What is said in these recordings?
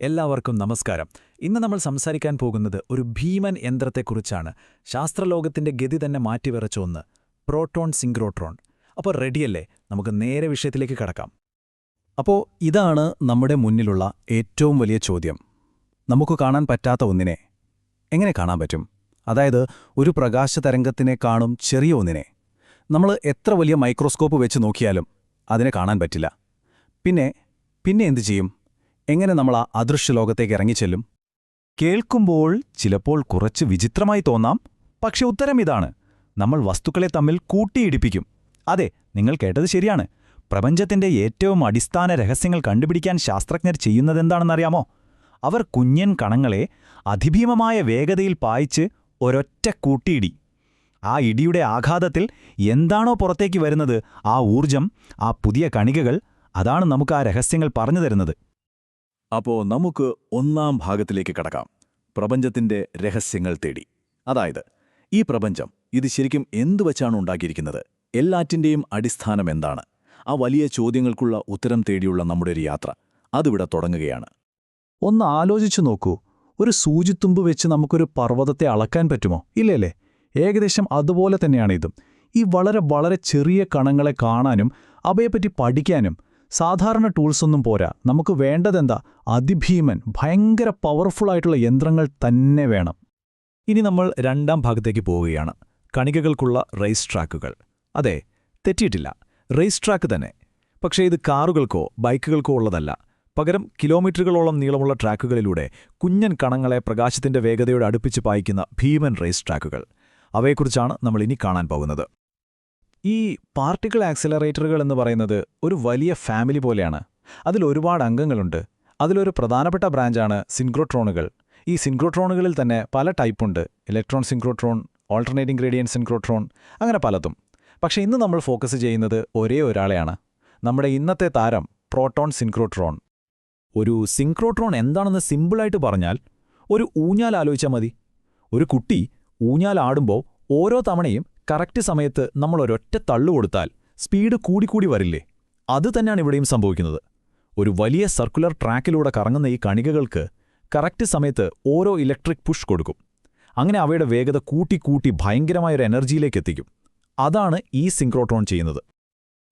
എല്ലാവർക്കും നമസ്കാരം. ഇന്ന് നമ്മൾ സംസാരിക്കാൻ പോകുന്നത് ഒരു ഭീമൻ യന്ത്രത്തെക്കുറിച്ചാണ്. ശാസ്ത്രലോകത്തിന്റെ ഗതി തന്നെ മാറ്റിവരച്ച ഒന്ന്, പ്രോട്ടോൺ സിങ്ക്രോട്രോൺ. അപ്പോൾ റെഡിയല്ലേ? നമുക്ക് നേരെ വിഷയത്തിലേക്ക് കടക്കാം. അപ്പോൾ ഇതാണ് നമ്മുടെ മുന്നിലുള്ള ഏറ്റവും വലിയ ചോദ്യം. നമുക്ക് കാണാൻ പറ്റാത്ത ഒന്നിനെ എങ്ങനെ കാണാൻ പറ്റും? അതായത് ഒരു പ്രകാശതരംഗത്തിനെ കാണും ചെറിയ ഒന്നിനെ നമ്മൾ എത്ര വലിയ മൈക്രോസ്കോപ്പ് വെച്ച് നോക്കിയാലും അതിനെ കാണാൻ പറ്റില്ല. പിന്നെ എന്തു ചെയ്യും? എങ്ങനെ നമ്മൾ ആ അദൃശ്യലോകത്തേക്ക് ഇറങ്ങിച്ചെല്ലും? കേൾക്കുമ്പോൾ ചിലപ്പോൾ കുറച്ച് വിചിത്രമായി തോന്നാം, പക്ഷെ ഉത്തരം ഇതാണ്: നമ്മൾ വസ്തുക്കളെ തമ്മിൽ കൂട്ടിയിടിപ്പിക്കും. അതെ, നിങ്ങൾ കേട്ടത് ശരിയാണ്. പ്രപഞ്ചത്തിന്റെ ഏറ്റവും അടിസ്ഥാന രഹസ്യങ്ങൾ കണ്ടുപിടിക്കാൻ ശാസ്ത്രജ്ഞർ ചെയ്യുന്നതെന്താണെന്നറിയാമോ? അവർ കുഞ്ഞൻ കണങ്ങളെ അതിഭീമമായ വേഗതയിൽ പായിച്ച് ഒരൊറ്റ കൂട്ടിയിടി. ആ ഇടിയുടെ ആഘാതത്തിൽ എന്താണോ പുറത്തേക്ക് വരുന്നത്, ആ ഊർജം, ആ പുതിയ കണികകൾ, അതാണ് നമുക്ക് ആ രഹസ്യങ്ങൾ പറഞ്ഞു തരുന്നത്. അപ്പോൾ നമുക്ക് ഒന്നാം ഭാഗത്തിലേക്ക് കടക്കാം. പ്രപഞ്ചത്തിന്റെ രഹസ്യങ്ങൾ തേടി. അതായത്, ഈ പ്രപഞ്ചം ഇത് ശരിക്കും എന്തുവച്ചാണ് ഉണ്ടാക്കിയിരിക്കുന്നത്? എല്ലാറ്റിൻ്റെയും അടിസ്ഥാനം എന്താണ്? ആ വലിയ ചോദ്യങ്ങൾക്കുള്ള ഉത്തരം തേടിയുള്ള നമ്മുടെ ഒരു യാത്ര അതിവിടെ തുടങ്ങുകയാണ്. ഒന്ന് ആലോചിച്ചു നോക്കൂ. ഒരു സൂചിത്തുമ്പ് വെച്ച് നമുക്കൊരു പർവ്വതത്തെ അളക്കാൻ പറ്റുമോ? ഇല്ലല്ലേ? ഏകദേശം അതുപോലെ തന്നെയാണ് ഇതും. ഈ വളരെ വളരെ ചെറിയ കണങ്ങളെ കാണാനും അവയെപ്പറ്റി പഠിക്കാനും സാധാരണ ടൂൾസൊന്നും പോരാ. നമുക്ക് വേണ്ടതെന്താ? അതിഭീമൻ, ഭയങ്കര പവർഫുള്ളായിട്ടുള്ള യന്ത്രങ്ങൾ തന്നെ വേണം. ഇനി നമ്മൾ രണ്ടാം ഭാഗത്തേക്ക് പോവുകയാണ്. കണികകൾക്കുള്ള റേസ് ട്രാക്കുകൾ. അതെ, തെറ്റിയിട്ടില്ല, റേസ് ട്രാക്ക് തന്നെ. പക്ഷേ ഇത് കാറുകൾക്കോ ബൈക്കുകൾക്കോ ഉള്ളതല്ല. പകരം കിലോമീറ്ററുകളോളം നീളമുള്ള ട്രാക്കുകളിലൂടെ കുഞ്ഞൻ കണങ്ങളെ പ്രകാശത്തിന്റെ വേഗതയോട് അടുപ്പിച്ച് പായിക്കുന്ന ഭീമൻ റേസ് ട്രാക്കുകൾ. അവയെക്കുറിച്ചാണ് നമ്മൾ ഇനി കാണാൻ പോകുന്നത്. ഈ പാർട്ടിക്കിൾ ആക്സിലറേറ്ററുകൾ എന്ന് പറയുന്നത് ഒരു വലിയ ഫാമിലി പോലെയാണ്. അതിലൊരുപാട് അംഗങ്ങളുണ്ട്. അതിലൊരു പ്രധാനപ്പെട്ട ബ്രാഞ്ചാണ് സിൻക്രോട്രോണുകൾ. ഈ സിൻക്രോട്രോണുകളിൽ തന്നെ പല ടൈപ്പുണ്ട്: electron synchrotron, alternating gradient synchrotron, അങ്ങനെ പലതും. പക്ഷേ ഇന്ന് നമ്മൾ ഫോക്കസ് ചെയ്യുന്നത് ഒരേ ഒരാളെയാണ്, നമ്മുടെ ഇന്നത്തെ താരം പ്രോട്ടോൺ സിൻക്രോട്രോൺ. ഒരു സിൻക്രോട്രോൺ എന്താണെന്ന് സിമ്പിളായിട്ട് പറഞ്ഞാൽ, ഒരു ഊഞ്ഞാൽ ആലോചിച്ചാൽ മതി. ഒരു കുട്ടി ഊഞ്ഞാൽ ആടുമ്പോൾ ഓരോ തവണയും കറക്റ്റ് സമയത്ത് നമ്മൾ ഒരൊറ്റ തള്ളു കൊടുത്താൽ സ്പീഡ് കൂടിക്കൂടി വരില്ലേ? അത് തന്നെയാണ് ഇവിടെയും സംഭവിക്കുന്നത്. ഒരു വലിയ സർക്കുലർ ട്രാക്കിലൂടെ കറങ്ങുന്ന ഈ കണികകൾക്ക് കറക്റ്റ് സമയത്ത് ഓരോ ഇലക്ട്രിക് പുഷ് കൊടുക്കും. അങ്ങനെ അവയുടെ വേഗത കൂട്ടി ഭയങ്കരമായൊരു എനർജിയിലേക്ക് എത്തിക്കും. അതാണ് ഈ സിൻക്രോട്രോൺ ചെയ്യുന്നത്.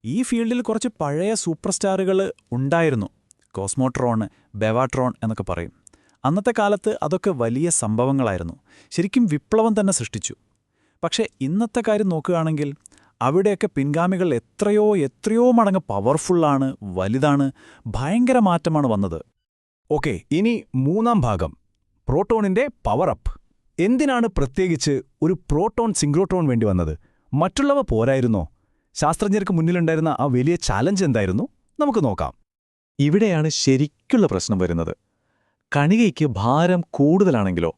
ഈ ഫീൽഡിൽ കുറച്ച് പഴയ സൂപ്പർ സ്റ്റാറുകൾ ഉണ്ടായിരുന്നു. കോസ്മോട്രോൺ, ബെവാട്രോൺ എന്നൊക്കെ പറയും. അന്നത്തെ കാലത്ത് അതൊക്കെ വലിയ സംഭവങ്ങളായിരുന്നു. ശരിക്കും വിപ്ലവം തന്നെ സൃഷ്ടിച്ചു. പക്ഷേ ഇന്നത്തെ കാര്യം നോക്കുകയാണെങ്കിൽ അവിടെയൊക്കെ പിൻഗാമികൾ എത്രയോ മടങ്ങ് പവർഫുള്ളാണ്, വലുതാണ്, ഭയങ്കര മാറ്റമാണ് വന്നത്. ഓക്കെ, ഇനി മൂന്നാം ഭാഗം, പ്രോട്ടോണിന്റെ പവർ അപ്പ്. എന്തിനാണ് പ്രത്യേകിച്ച് ഒരു പ്രോട്ടോൺ സിൻക്രോട്രോൺ വേണ്ടി വന്നത്? മറ്റുള്ളവ പോരായിരുന്നോ? ശാസ്ത്രജ്ഞർക്ക് മുന്നിലുണ്ടായിരുന്ന ആ വലിയ ചാലഞ്ച് എന്തായിരുന്നു? നമുക്ക് നോക്കാം. ഇവിടെയാണ് ശരിക്കുള്ള പ്രശ്നം വരുന്നത്. കണികയ്ക്ക് ഭാരം കൂടുതലാണെങ്കിലോ?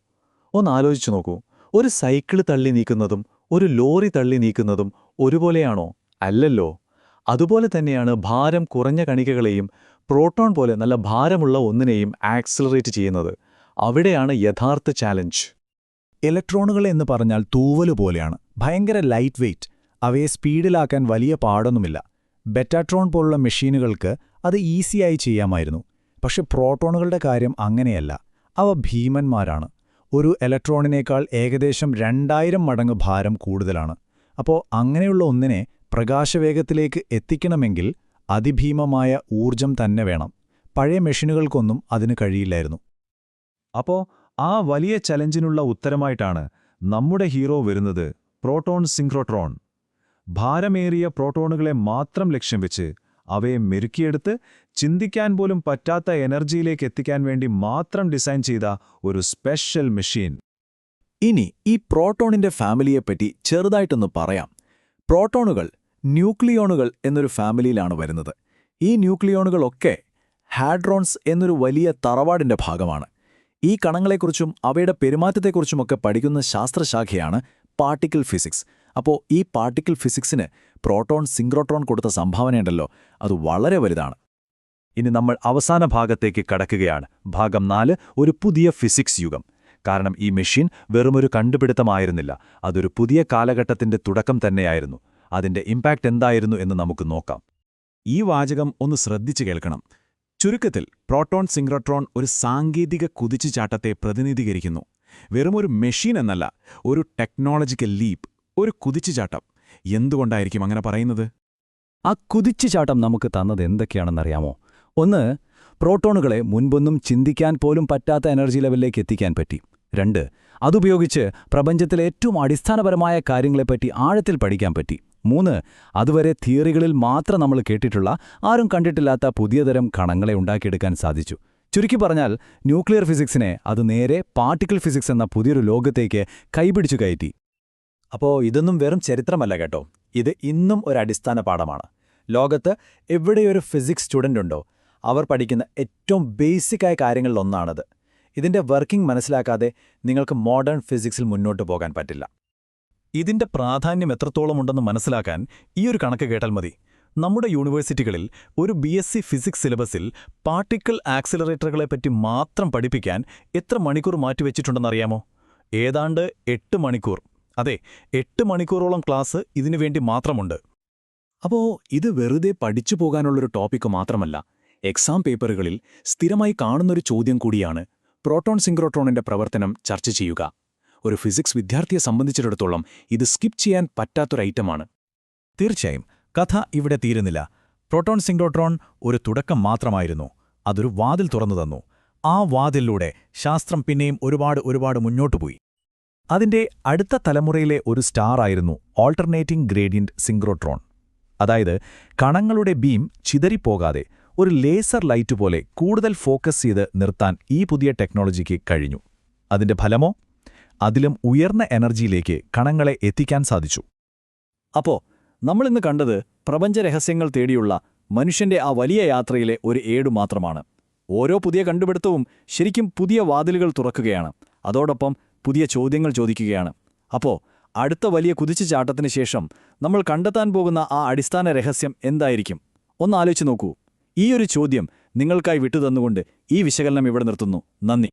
ഒന്നാലോചിച്ചു നോക്കൂ. ഒരു സൈക്കിള് തള്ളി നീക്കുന്നതും ഒരു ലോറി തള്ളി നീക്കുന്നതും ഒരുപോലെയാണോ? അല്ലല്ലോ. അതുപോലെ തന്നെയാണ് ഭാരം കുറഞ്ഞ കണികകളെയും പ്രോട്ടോൺ പോലെ നല്ല ഭാരമുള്ള ഒന്നിനെയും ആക്സിലറേറ്റ് ചെയ്യുന്നത്. അവിടെയാണ് യഥാർത്ഥ ചാലഞ്ച്. ഇലക്ട്രോണുകൾ എന്ന് പറഞ്ഞാൽ തൂവല് പോലെയാണ്, ഭയങ്കര ലൈറ്റ് വെയ്റ്റ്. അവയെ സ്പീഡിലാക്കാൻ വലിയ പാടൊന്നുമില്ല. ബെറ്റാട്രോൺ പോലുള്ള മെഷീനുകൾക്ക് അത് ഈസിയായി ചെയ്യാമായിരുന്നു. പക്ഷെ പ്രോട്ടോണുകളുടെ കാര്യം അങ്ങനെയല്ല. അവ ഭീമന്മാരാണ്. ഒരു ഇലക്ട്രോണിനേക്കാൾ ഏകദേശം 2000 മടങ്ങ് ഭാരം കൂടുതലാണ്. അപ്പോൾ അങ്ങനെയുള്ള ഒന്നിനെ പ്രകാശവേഗത്തിലേക്ക് എത്തിക്കണമെങ്കിൽ അതിഭീമമായ ഊർജം തന്നെ വേണം. പഴയ മെഷീനുകൾക്കൊന്നും അതിന് കഴിയില്ലായിരുന്നു. അപ്പോൾ ആ വലിയ ചലഞ്ചിനുള്ള ഉത്തരമായിട്ടാണ് നമ്മുടെ ഹീറോ വരുന്നത്, പ്രോട്ടോൺ സിൻക്രോട്രോൺ. ഭാരമേറിയ പ്രോട്ടോണുകളെ മാത്രം ലക്ഷ്യം വെച്ച് അവയെ മെരുക്കിയെടുത്ത് ചിന്തിക്കാൻ പോലും പറ്റാത്ത എനർജിയിലേക്ക് എത്തിക്കാൻ വേണ്ടി മാത്രം ഡിസൈൻ ചെയ്ത ഒരു സ്പെഷ്യൽ മെഷീൻ. ഇനി ഈ പ്രോട്ടോണിന്റെ ഫാമിലിയെപ്പറ്റി ചെറുതായിട്ടൊന്ന് പറയാം. പ്രോട്ടോണുകൾ ന്യൂക്ലിയോണുകൾ എന്നൊരു ഫാമിലിയിലാണ് വരുന്നത്. ഈ ന്യൂക്ലിയോണുകളൊക്കെ ഹാഡ്രോൺസ് എന്നൊരു വലിയ തറവാടിന്റെ ഭാഗമാണ്. ഈ കണങ്ങളെക്കുറിച്ചും അവയുടെ പെരുമാറ്റത്തെക്കുറിച്ചുമൊക്കെ പഠിക്കുന്ന ശാസ്ത്രശാഖയാണ് പാർട്ടിക്കിൾ ഫിസിക്സ്. അപ്പോൾ ഈ പാർട്ടിക്കിൾ ഫിസിക്സിന് പ്രോട്ടോൺ സിൻക്രോട്രോൺ കൊടുത്ത സംഭാവനയുണ്ടല്ലോ, അത് വളരെ വലുതാണ്. ഇനി നമ്മൾ അവസാന ഭാഗത്തേക്ക് കടക്കുകയാണ്. ഭാഗം 4, ഒരു പുതിയ ഫിസിക്സ് യുഗം. കാരണം ഈ മെഷീൻ വെറുമൊരു കണ്ടുപിടുത്തമായിരുന്നില്ല, അതൊരു പുതിയ കാലഘട്ടത്തിന്റെ തുടക്കം തന്നെയായിരുന്നു. അതിന്റെ ഇമ്പാക്റ്റ് എന്തായിരുന്നു എന്ന് നമുക്ക് നോക്കാം. ഈ വാചകം ഒന്ന് ശ്രദ്ധിച്ചു കേൾക്കണം. ചുരുക്കത്തിൽ പ്രോട്ടോൺ സിങ്ക്രോട്രോൺ ഒരു സാങ്കേതിക കുതിച്ചുചാട്ടത്തെ പ്രതിനിധീകരിക്കുന്നു. വെറുമൊരു മെഷീൻ എന്നല്ല, ഒരു ടെക്നോളജിക്കൽ ലീപ്പ്, ഒരു കുതിച്ചുചാട്ടം. എന്തുകൊണ്ടായിരിക്കും അങ്ങനെ പറയുന്നത്? ആ കുതിച്ചുചാട്ടം നമുക്ക് തന്നത് എന്തൊക്കെയാണെന്നറിയാമോ? ഒന്ന്, പ്രോട്ടോണുകളെ മുൻപൊന്നും ചിന്തിക്കാൻ പോലും പറ്റാത്ത എനർജി ലെവലിലേക്ക് എത്തിക്കാൻ പറ്റി. 2, അതുപയോഗിച്ച് പ്രപഞ്ചത്തിലെ ഏറ്റവും അടിസ്ഥാനപരമായ കാര്യങ്ങളെപ്പറ്റി ആഴത്തിൽ പഠിക്കാൻ പറ്റി. 3, അതുവരെ തിയറികളിൽ മാത്രം നമ്മൾ കേട്ടിട്ടുള്ള, ആരും കണ്ടിട്ടില്ലാത്ത പുതിയതരം കണങ്ങളെ ഉണ്ടാക്കിയെടുക്കാൻ സാധിച്ചു. ചുരുക്കി പറഞ്ഞാൽ ന്യൂക്ലിയർ ഫിസിക്സിനെ അത് നേരെ പാർട്ടിക്കിൾ ഫിസിക്സ് എന്ന പുതിയൊരു ലോകത്തേക്ക് കൈപിടിച്ചു കയറ്റി. അപ്പോൾ ഇതൊന്നും വെറും ചരിത്രമല്ല കേട്ടോ, ഇത് ഇന്നും ഒരു അടിസ്ഥാന പാഠമാണ്. ലോകത്ത് എവിടെയൊരു ഫിസിക്സ് സ്റ്റുഡൻ്റ് ഉണ്ടോ, അവർ പഠിക്കുന്ന ഏറ്റവും ബേസിക്കായ കാര്യങ്ങളിലൊന്നാണത്. ഇതിൻ്റെ വർക്കിംഗ് മനസ്സിലാക്കാതെ നിങ്ങൾക്ക് മോഡേൺ ഫിസിക്സിൽ മുന്നോട്ട് പോകാൻ പറ്റില്ല. ഇതിന്റെ പ്രാധാന്യം എത്രത്തോളമുണ്ടെന്ന് മനസ്സിലാക്കാൻ ഈയൊരു കണക്ക് കേട്ടാൽ മതി. നമ്മുടെ യൂണിവേഴ്സിറ്റികളിൽ ഒരു BSc ഫിസിക്സ് സിലബസിൽ പാർട്ടിക്കിൾ ആക്സിലറേറ്ററുകളെപ്പറ്റി മാത്രം പഠിപ്പിക്കാൻ എത്ര മണിക്കൂർ മാറ്റിവെച്ചിട്ടുണ്ടെന്നറിയാമോ? ഏതാണ്ട് 8 മണിക്കൂർ. അതെ, 8 മണിക്കൂറോളം ക്ലാസ് ഇതിനുവേണ്ടി മാത്രമുണ്ട്. അപ്പോൾ ഇത് വെറുതെ പഠിച്ചു പോകാനുള്ളൊരു ടോപ്പിക്ക് മാത്രമല്ല, എക്സാം പേപ്പറുകളിൽ സ്ഥിരമായി കാണുന്നൊരു ചോദ്യം കൂടിയാണ് പ്രോട്ടോൺ സിങ്ക്രോട്രോണിന്റെ പ്രവർത്തനം ചർച്ച ചെയ്യുക. ഒരു ഫിസിക്സ് വിദ്യാർത്ഥിയെ സംബന്ധിച്ചിടത്തോളം ഇത് സ്കിപ്പ് ചെയ്യാൻ പറ്റാത്തൊരൈറ്റമാണ്. തീർച്ചയായും കഥ ഇവിടെ തീരുന്നില്ല. പ്രോട്ടോൺ സിങ്ക്രോട്രോൺ ഒരു തുടക്കം മാത്രമായിരുന്നു. അതൊരു വാതിൽ തുറന്നു തന്നു. ആ വാതിലിലൂടെ ശാസ്ത്രം പിന്നെയും ഒരുപാട് മുന്നോട്ടുപോയി. അതിന്റെ അടുത്ത തലമുറയിലെ ഒരു സ്റ്റാറായിരുന്നു ഓൾട്ടർനേറ്റിംഗ് ഗ്രേഡിയന്റ് സിങ്ക്രോട്രോൺ. അതായത് കണങ്ങളുടെ ബീം ചിതറിപ്പോകാതെ ഒരു ലേസർ ലൈറ്റ് പോലെ കൂടുതൽ ഫോക്കസ് ചെയ്ത് നിർത്താൻ ഈ പുതിയ ടെക്നോളജിക്ക് കഴിഞ്ഞു. അതിന്റെ ഫലമോ? അതിലും ഉയർന്ന എനർജിയിലേക്ക് കണങ്ങളെ എത്തിക്കാൻ സാധിച്ചു. അപ്പോൾ നമ്മളിന്ന് കണ്ടത് പ്രപഞ്ചരഹസ്യങ്ങൾ തേടിയുള്ള മനുഷ്യന്റെ ആ വലിയ യാത്രയിലെ ഒരു ഏടു മാത്രമാണ്. ഓരോ പുതിയ കണ്ടുപിടുത്തവും ശരിക്കും പുതിയ വാതിലുകൾ തുറക്കുകയാണ്, അതോടൊപ്പം പുതിയ ചോദ്യങ്ങൾ ചോദിക്കുകയാണ്. അപ്പോൾ അടുത്ത വലിയ കുതിച്ചുചാട്ടത്തിന് ശേഷം നമ്മൾ കണ്ടെത്താൻ പോകുന്ന ആ അടിസ്ഥാന രഹസ്യം എന്തായിരിക്കും? ഒന്നാലോചിച്ച് നോക്കൂ. ഈയൊരു ചോദ്യം നിങ്ങൾക്കായി വിട്ടുതന്നുകൊണ്ട് ഈ വിശകലനം ഇവിടെ നിർത്തുന്നു. നന്ദി.